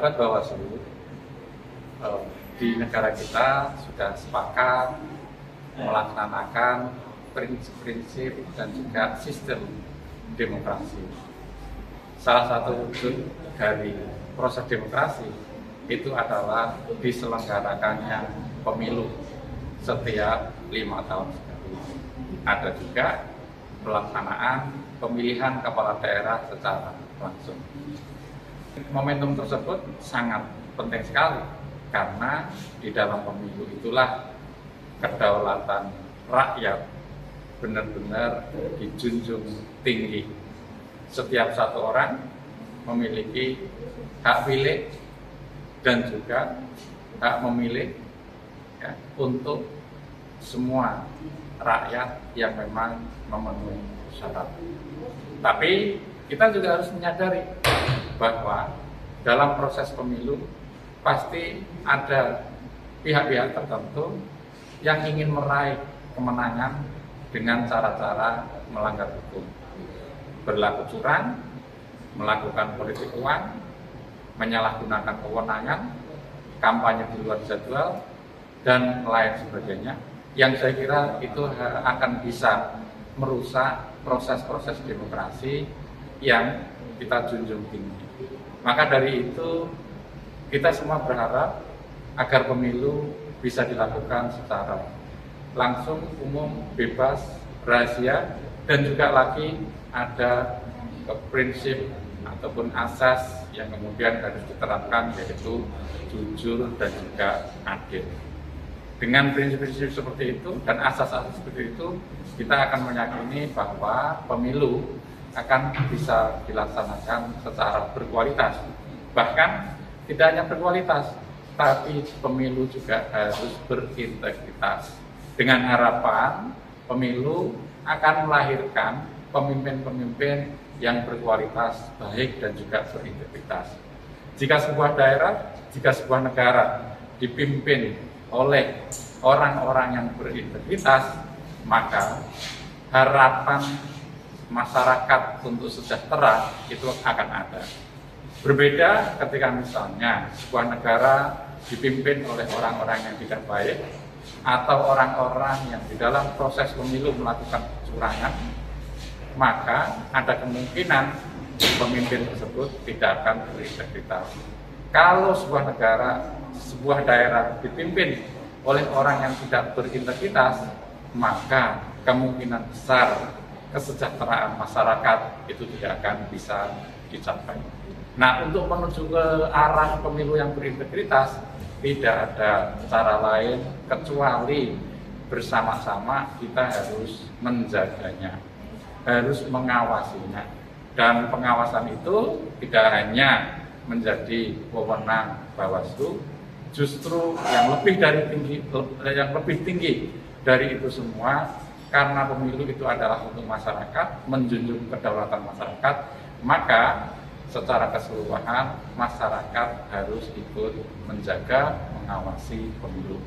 Sahabat Bawaslu, di negara kita sudah sepakat melaksanakan prinsip-prinsip dan juga sistem demokrasi. Salah satu wujud dari proses demokrasi itu adalah diselenggarakannya pemilu setiap 5 tahun sekali. Ada juga pelaksanaan pemilihan kepala daerah secara langsung. Momentum tersebut sangat penting sekali karena di dalam pemilu itulah kedaulatan rakyat benar-benar dijunjung tinggi. Setiap satu orang memiliki hak pilih dan juga hak memilih ya, untuk semua rakyat yang memang memenuhi syarat. Tapi kita juga harus menyadari bahwa dalam proses pemilu pasti ada pihak-pihak tertentu yang ingin meraih kemenangan dengan cara-cara melanggar hukum, berlaku curang, melakukan politik uang, menyalahgunakan kewenangan, kampanye di luar jadwal, dan lain sebagainya, yang saya kira itu akan bisa merusak proses-proses demokrasi yang kita junjung tinggi. Maka dari itu kita semua berharap agar pemilu bisa dilakukan secara langsung, umum, bebas, rahasia, dan juga lagi ada prinsip ataupun asas yang kemudian harus diterapkan, yaitu jujur dan juga adil. Dengan prinsip-prinsip seperti itu dan asas-asas seperti itu, kita akan meyakini bahwa pemilu akan bisa dilaksanakan secara berkualitas. Bahkan tidak hanya berkualitas, tapi pemilu juga harus berintegritas. Dengan harapan pemilu akan melahirkan pemimpin-pemimpin yang berkualitas baik dan juga berintegritas. Jika sebuah daerah, jika sebuah negara dipimpin oleh orang-orang yang berintegritas, maka harapan masyarakat untuk sejahtera itu akan ada. Berbeda ketika misalnya sebuah negara dipimpin oleh orang-orang yang tidak baik atau orang-orang yang di dalam proses pemilu melakukan kecurangan, maka ada kemungkinan pemimpin tersebut tidak akan berintegritas. Kalau sebuah negara, sebuah daerah dipimpin oleh orang yang tidak berintegritas, maka kemungkinan besar kesejahteraan masyarakat itu tidak akan bisa dicapai. Nah, untuk menuju ke arah pemilu yang berintegritas, tidak ada cara lain kecuali bersama-sama kita harus menjaganya, harus mengawasinya. Dan pengawasan itu tidak hanya menjadi wewenang Bawaslu, justru yang lebih tinggi dari itu semua, karena pemilu itu adalah untuk masyarakat, menjunjung kedaulatan masyarakat, maka secara keseluruhan masyarakat harus ikut menjaga, mengawasi pemilu.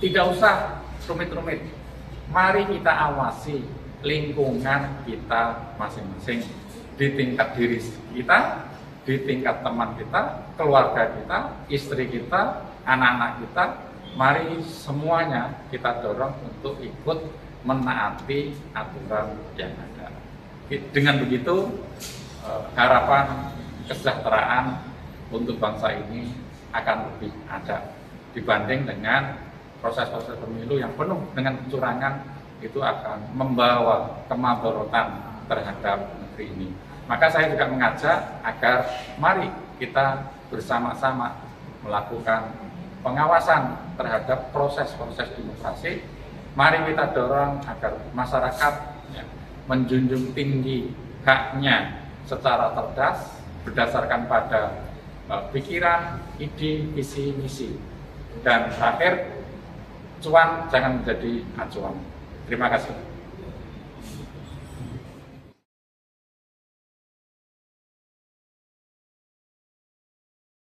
Tidak usah rumit-rumit, mari kita awasi lingkungan kita masing-masing, di tingkat diri kita, di tingkat teman kita, keluarga kita, istri kita, anak-anak kita. Mari semuanya kita dorong untuk ikut menaati aturan yang ada. Dengan begitu, harapan kesejahteraan untuk bangsa ini akan lebih ada dibanding dengan proses-proses pemilu yang penuh dengan kecurangan. Itu akan membawa kemadharatan terhadap negeri ini. Maka saya juga mengajak agar mari kita bersama-sama melakukan pengawasan terhadap proses-proses demokrasi. Mari kita dorong agar masyarakat menjunjung tinggi haknya secara cerdas, berdasarkan pada pikiran, ide, visi, misi. Dan terakhir, cuan jangan menjadi acuan. Terima kasih.